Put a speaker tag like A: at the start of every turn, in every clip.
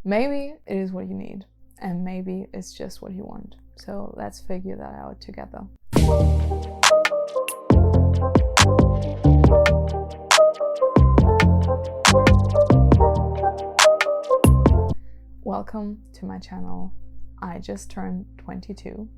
A: Maybe it is what you need, and maybe it's just what you want. So let's figure that out together. Welcome to my channel. I just turned 22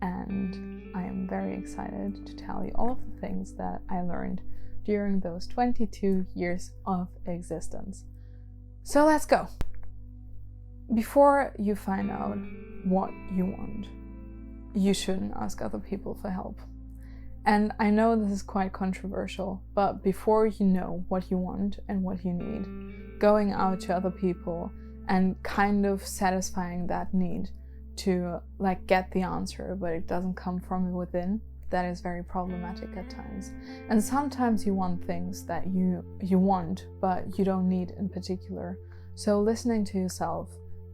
A: and I am very excited to tell you all of the things that I learned during those 22 years of existence. So let's go. Before you find out what you want, you shouldn't ask other people for help. And I know this is quite controversial, but before you know what you want and what you need, going out to other people and kind of satisfying that need to get the answer, but it doesn't come from within, that is very problematic at times. And sometimes you want things that you want, but you don't need in particular. So listening to yourself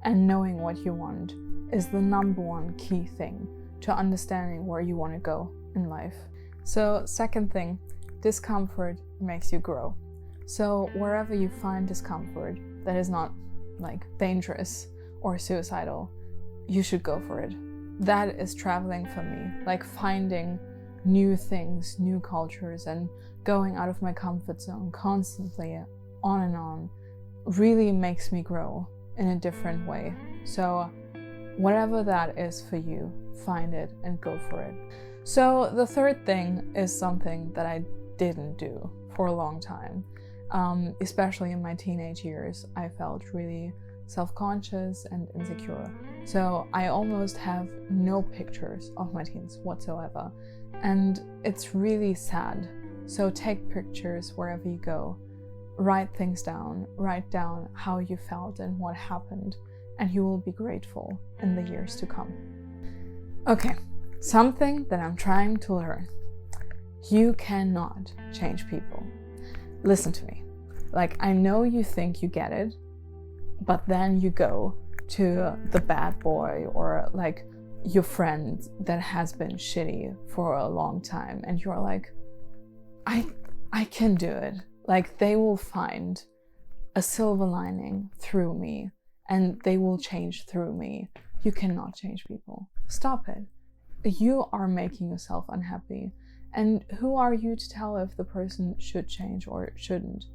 A: and knowing what you want is the number one key thing to understanding where you want to go in life. So second thing, discomfort makes you grow. So wherever you find discomfort that is not dangerous or suicidal, you should go for it. That is traveling for me, finding new things, new cultures, and going out of my comfort zone constantly, on and on, really makes me grow in a different way. So whatever that is for you, find it and go for it. So the third thing is something that I didn't do for a long time. Especially in my teenage years, I felt really self-conscious and insecure. So I almost have no pictures of my teens whatsoever. And it's really sad. So take pictures wherever you go. Write things down. Write down how you felt and what happened. And you will be grateful in the years to come. Okay, something that I'm trying to learn. You cannot change people. Listen to me. I know you think you get it, but then you go to the bad boy or your friend that has been shitty for a long time and you're like, I can do it. They will find a silver lining through me and they will change through me. You cannot change people. Stop it. You are making yourself unhappy. And who are you to tell if the person should change or shouldn't?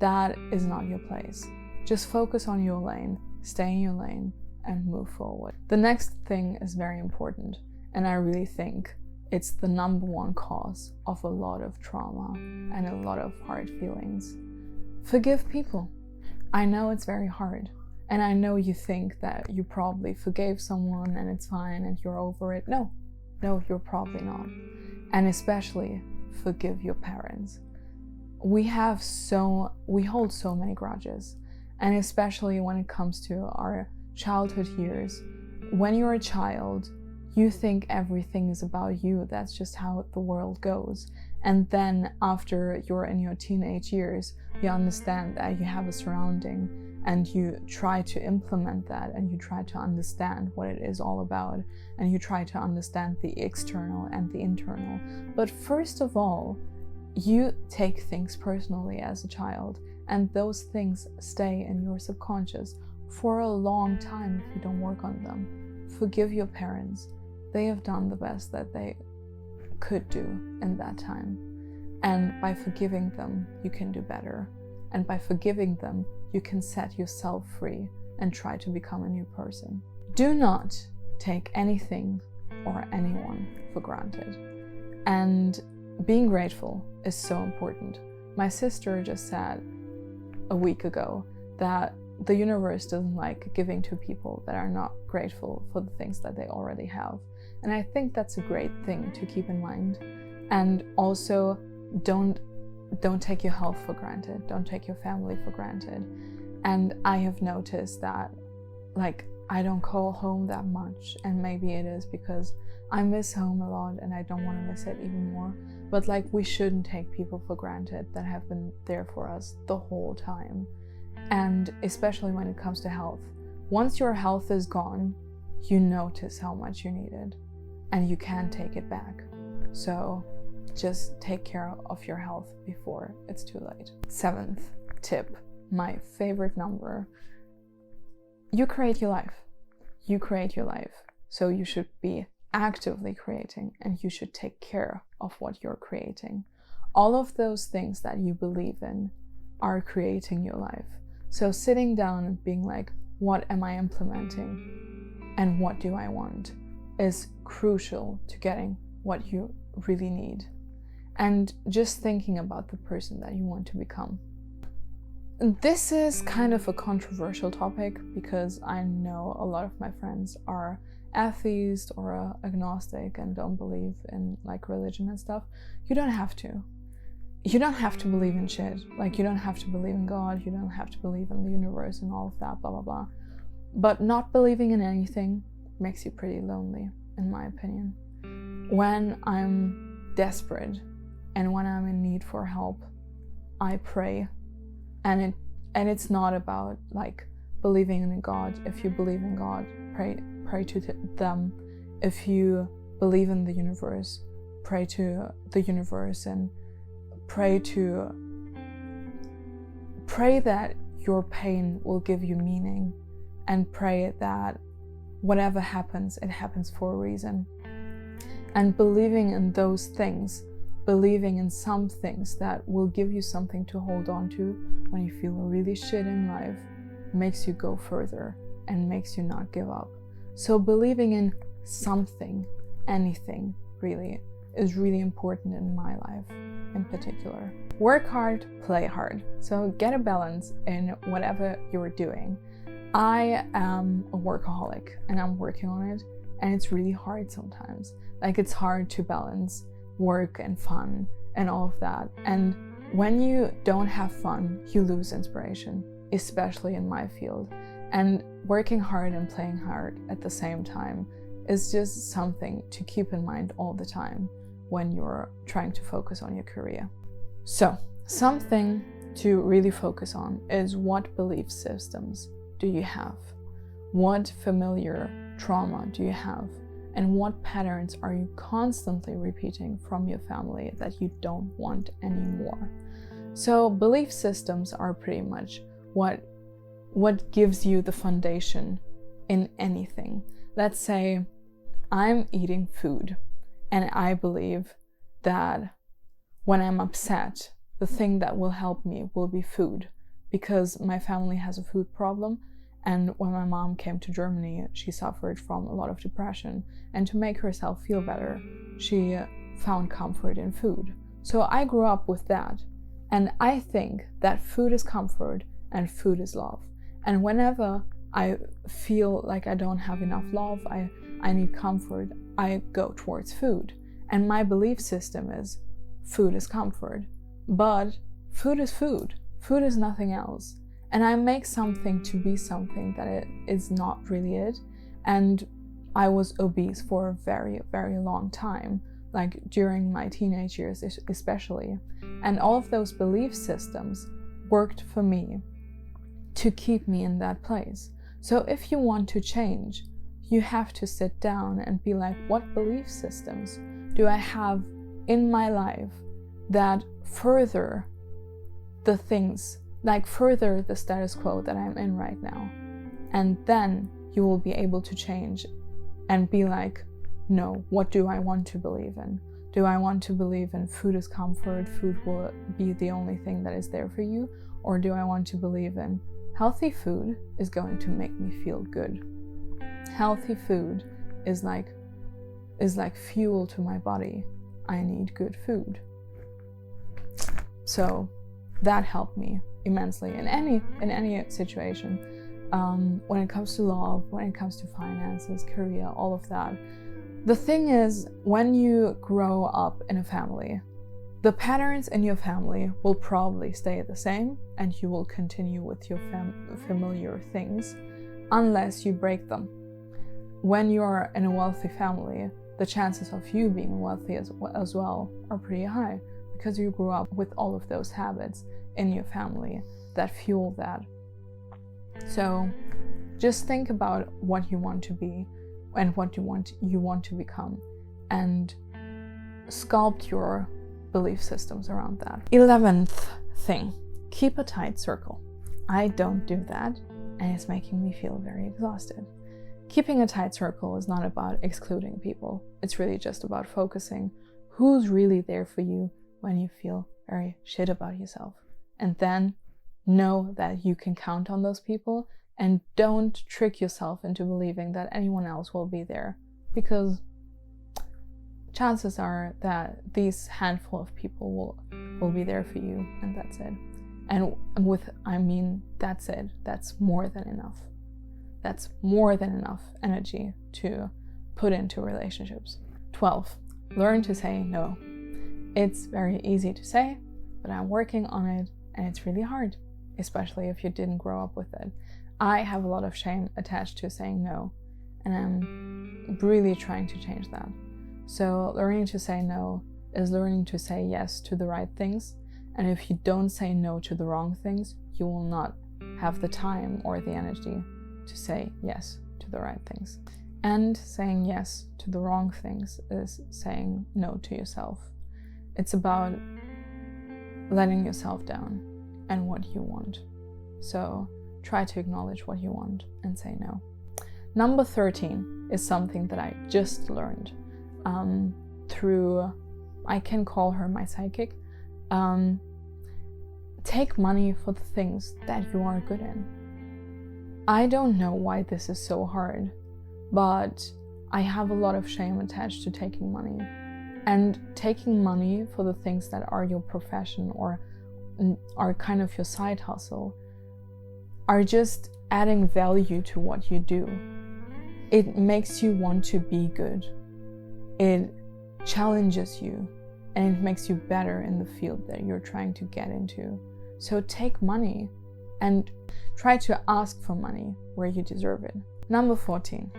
A: That is not your place. Just focus on your lane, stay in your lane, and move forward. The next thing is very important, and I really think it's the number one cause of a lot of trauma and a lot of hard feelings. Forgive people. I know it's very hard, and I know you think that you probably forgave someone and it's fine and you're over it. No, you're probably not. And especially forgive your parents. We hold so many grudges, and especially when it comes to our childhood years. When you're a child, you think everything is about you. That's just how the world goes. And then after you're in your teenage years, you understand that you have a surrounding and you try to implement that and you try to understand what it is all about and you try to understand the external and the internal. But first of all, you take things personally as a child, and those things stay in your subconscious for a long time if you don't work on them. Forgive your parents. They have done the best that they could do in that time. And by forgiving them, you can do better. And by forgiving them, you can set yourself free and try to become a new person. Do not take anything or anyone for granted. And being grateful is so important. My sister just said a week ago that the universe doesn't like giving to people that are not grateful for the things that they already have. And I think that's a great thing to keep in mind. And also, don't take your health for granted. Don't take your family for granted. And I have noticed that I don't call home that much, and maybe it is because I miss home a lot and I don't want to miss it even more. But we shouldn't take people for granted that have been there for us the whole time. And especially when it comes to health. Once your health is gone, you notice how much you need it and you can't take it back. So just take care of your health before it's too late. 7th tip, my favorite number. you create your life. You create your life. So you should be actively creating, and you should take care of what you're creating. All of those things that you believe in are creating your life. So sitting down and being like, what am I implementing and what do I want, is crucial to getting what you really need. And just thinking about the person that you want to become. This is kind of a controversial topic because I know a lot of my friends are atheist or agnostic and don't believe in like religion and stuff. You don't have to. You don't have to believe in shit. Like, you don't have to believe in God, you don't have to believe in the universe and all of that, blah, blah, blah. But not believing in anything makes you pretty lonely, in my opinion. When I'm desperate and when I'm in need for help, I pray. And it's not about like believing in a God. If you believe in God, pray to them. If you believe in the universe, pray to the universe, and pray that your pain will give you meaning, and pray that whatever happens, it happens for a reason. And believing in those things, believing in some things that will give you something to hold on to when you feel really shit in life, makes you go further and makes you not give up. So believing in something, anything really, is really important in my life in particular. Work hard, play hard. So get a balance in whatever you're doing. I am a workaholic and I'm working on it, and it's really hard sometimes. Like, it's hard to balance work and fun and all of that. And when you don't have fun, you lose inspiration, especially in my field. And working hard and playing hard at the same time is just something to keep in mind all the time when you're trying to focus on your career. So, something to really focus on is, what belief systems do you have? What familiar trauma do you have? And what patterns are you constantly repeating from your family that you don't want anymore? So belief systems are pretty much what gives you the foundation in anything. Let's say I'm eating food and I believe that when I'm upset, the thing that will help me will be food, because my family has a food problem. And when my mom came to Germany, she suffered from a lot of depression. And to make herself feel better, she found comfort in food. So I grew up with that. And I think that food is comfort and food is love. And whenever I feel like I don't have enough love, I need comfort, I go towards food. And my belief system is, food is comfort. But food is food. Food is nothing else. And I make something to be something that it is not really it. And I was obese for a very, very long time, like during my teenage years especially. And all of those belief systems worked for me to keep me in that place. So if you want to change, you have to sit down and be like, what belief systems do I have in my life that further the things, like further the status quo that I'm in right now? And then you will be able to change and be like, no, what do I want to believe in? Do I want to believe in food is comfort, food will be the only thing that is there for you? Or do I want to believe in healthy food is going to make me feel good? Healthy food is like fuel to my body. I need good food. So that helped me immensely in any situation. When it comes to love, when it comes to finances, career, all of that. The thing is, when you grow up in a family, the patterns in your family will probably stay the same, and you will continue with your familiar things unless you break them. When you're in a wealthy family, the chances of you being wealthy as well are pretty high, because you grew up with all of those habits in your family that fuel that. So just think about what you want to be and what you want to become, and sculpt your belief systems around that. 11th thing, keep a tight circle. I don't do that and it's making me feel very exhausted. Keeping a tight circle is not about excluding people. It's really just about focusing who's really there for you when you feel very shit about yourself. And then know that you can count on those people, and don't trick yourself into believing that anyone else will be there, because chances are that these handful of people will be there for you, and that's it. And that's it. That's more than enough. That's more than enough energy to put into relationships. 12. Learn to say no. It's very easy to say, but I'm working on it, and it's really hard, especially if you didn't grow up with it. I have a lot of shame attached to saying no, and I'm really trying to change that. So learning to say no is learning to say yes to the right things, and if you don't say no to the wrong things, you will not have the time or the energy to say yes to the right things. And saying yes to the wrong things is saying no to yourself. It's about letting yourself down and what you want. So try to acknowledge what you want and say no. Number 13 is something that I just learned through, I can call her my psychic. Take money for the things that you are good in. I don't know why this is so hard, but I have a lot of shame attached to taking money. And taking money for the things that are your profession or are kind of your side hustle are just adding value to what you do. It makes you want to be good. It challenges you, and it makes you better in the field that you're trying to get into. So take money and try to ask for money where you deserve it. Number 14,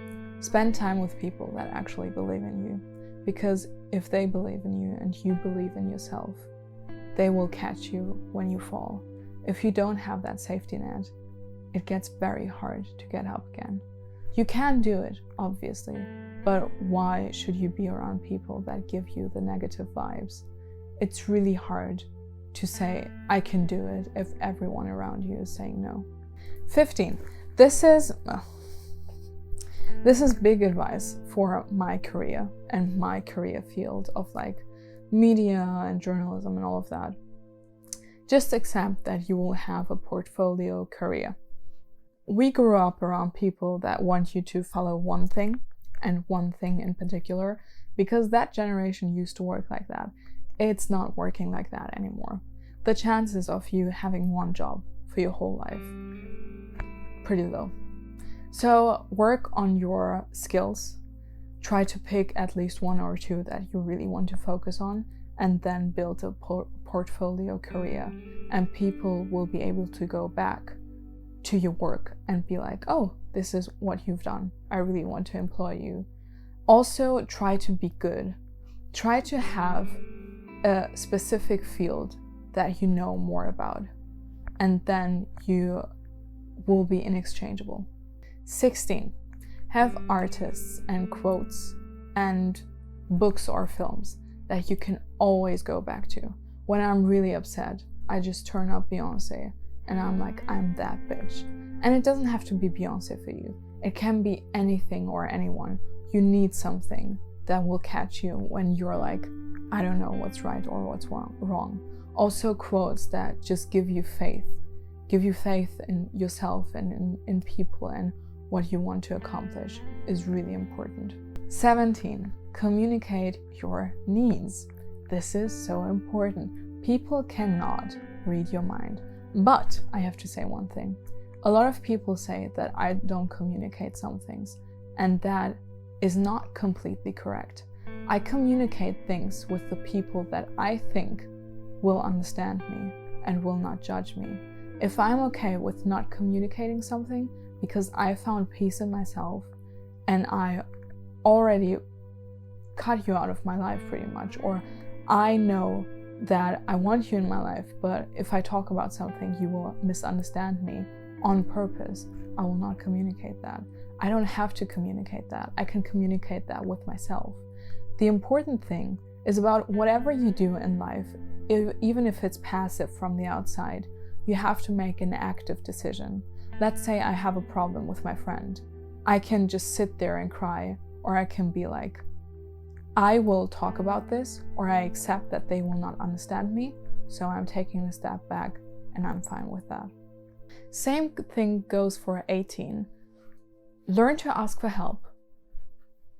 A: spend time with people that actually believe in you. Because if they believe in you and you believe in yourself, they will catch you when you fall. If you don't have that safety net, it gets very hard to get up again. You can do it, obviously, but why should you be around people that give you the negative vibes? It's really hard to say, I can do it, if everyone around you is saying no. 15. This is big advice for my career and my career field of like media and journalism and all of that. Just accept that you will have a portfolio career. We grew up around people that want you to follow one thing and one thing in particular, because that generation used to work like that. It's not working like that anymore. The chances of you having one job for your whole life, pretty low. So work on your skills, try to pick at least one or two that you really want to focus on, and then build a portfolio career, and people will be able to go back to your work and be like, oh, this is what you've done. I really want to employ you. Also, try to be good. Try to have a specific field that you know more about, and then you will be inexchangeable. 16. Have artists and quotes and books or films that you can always go back to. When I'm really upset, I just turn up Beyonce and I'm like, I'm that bitch. And it doesn't have to be Beyonce for you. It can be anything or anyone. You need something that will catch you when you're like, I don't know what's right or what's wrong. Also quotes that just give you faith in yourself and in people and what you want to accomplish is really important. 17, communicate your needs. This is so important. People cannot read your mind. But I have to say one thing. A lot of people say that I don't communicate some things, and that is not completely correct. I communicate things with the people that I think will understand me and will not judge me. If I'm okay with not communicating something because I found peace in myself and I already cut you out of my life pretty much, or I know that I want you in my life, but if I talk about something, you will misunderstand me on purpose, I will not communicate that. I don't have to communicate that. I can communicate that with myself. The important thing is about whatever you do in life, even if it's passive from the outside, you have to make an active decision. Let's say I have a problem with my friend. I can just sit there and cry, or I can be like, I will talk about this, or I accept that they will not understand me, so I'm taking a step back and I'm fine with that. Same thing goes for 18. Learn to ask for help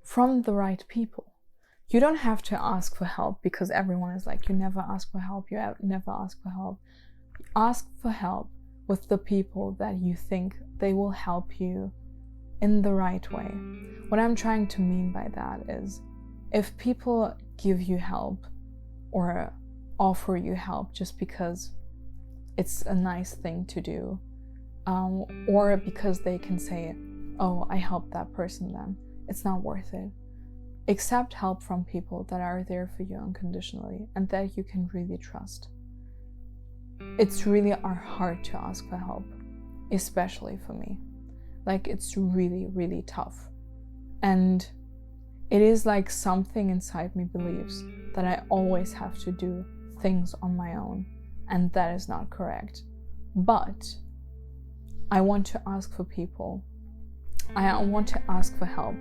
A: from the right people. You don't have to ask for help because everyone is like, you never ask for help, you never ask for help. Ask for help with the people that you think they will help you in the right way. What I'm trying to mean by that is, if people give you help or offer you help just because it's a nice thing to do, or because they can say, oh, I helped that person then, it's not worth it. Accept help from people that are there for you unconditionally and that you can really trust. It's really hard to ask for help, especially for me. Like, it's really, really tough. And it is like something inside me believes that I always have to do things on my own, and that is not correct. But I want to ask for people. I want to ask for help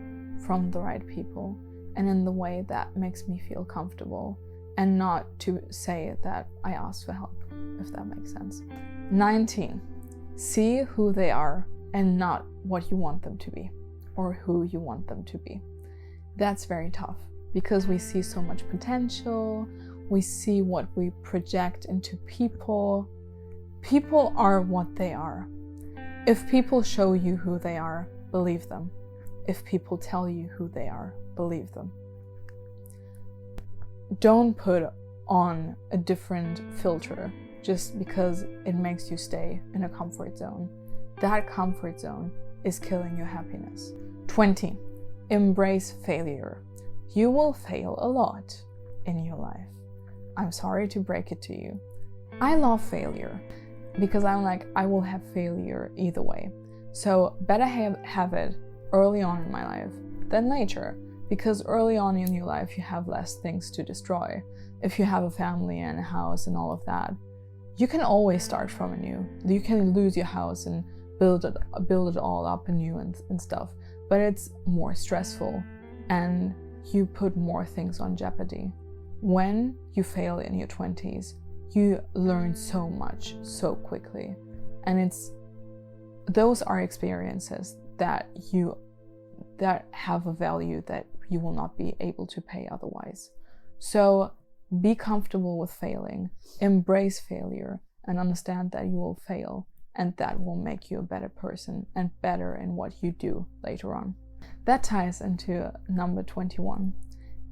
A: from the right people, and in the way that makes me feel comfortable, and not to say that I asked for help, if that makes sense. 19. See who they are and not what you want them to be, or who you want them to be. That's very tough because we see so much potential. We see what we project into people. People are what they are. If people show you who they are, believe them. If people tell you who they are, believe them. Don't put on a different filter just because it makes you stay in a comfort zone. That comfort zone is killing your happiness. 20. Embrace failure. You will fail a lot in your life. I'm sorry to break it to you. I love failure because I'm like, I will have failure either way. So better have it early on in my life than later, because early on in your life you have less things to destroy. If you have a family and a house and all of that, you can always start from anew. You can lose your house and build it all up anew and stuff, but it's more stressful and you put more things on jeopardy. When you fail in your 20s, you learn so much so quickly, and those are experiences that have a value that you will not be able to pay otherwise. So be comfortable with failing, embrace failure, and understand that you will fail, and that will make you a better person and better in what you do later on. That ties into number 21.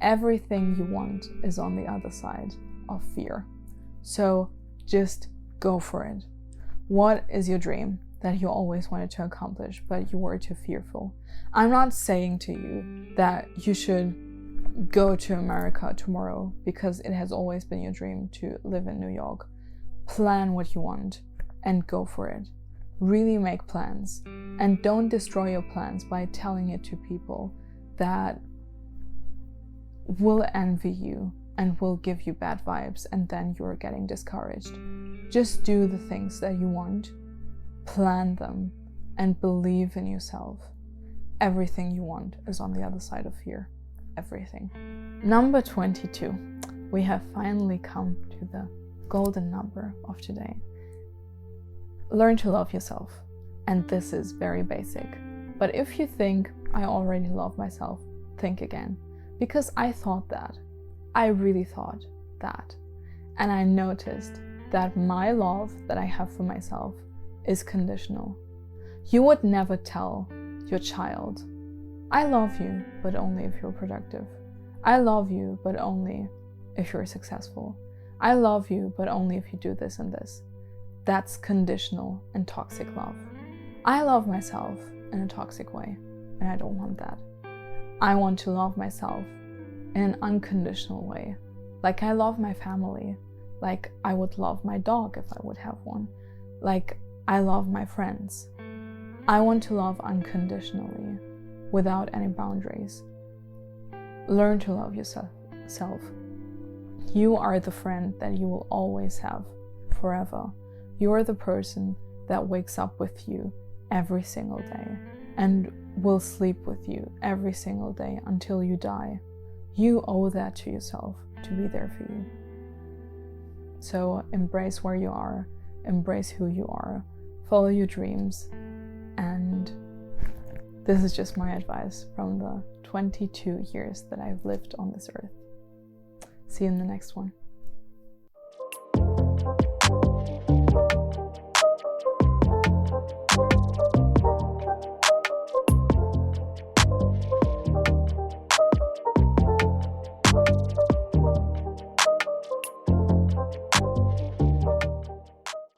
A: Everything you want is on the other side of fear. So just go for it. What is your dream that you always wanted to accomplish, but you were too fearful? I'm not saying to you that you should go to America tomorrow because it has always been your dream to live in New York. Plan what you want and go for it. Really make plans, and don't destroy your plans by telling it to people that will envy you and will give you bad vibes, and then you're getting discouraged. Just do the things that you want, plan them, and believe in yourself. Everything you want is on the other side of fear. Everything. Number 22. We have finally come to the golden number of today. Learn to love yourself. And this is very basic. But if you think, I already love myself, think again. Because I thought that. I really thought that. And I noticed that my love that I have for myself is conditional. You would never tell your child, I love you, but only if you're productive. I love you, but only if you're successful. I love you, but only if you do this and this. That's conditional and toxic love. I love myself in a toxic way, and I don't want that. I want to love myself in an unconditional way. Like I love my family, like I would love my dog if I would have one. Like I love my friends. I want to love unconditionally, without any boundaries. Learn to love yourself. You are the friend that you will always have, forever. You are the person that wakes up with you every single day and will sleep with you every single day until you die. You owe that to yourself to be there for you. So embrace where you are, embrace who you are, follow your dreams, and this is just my advice from the 22 years that I've lived on this earth. See you in the next one.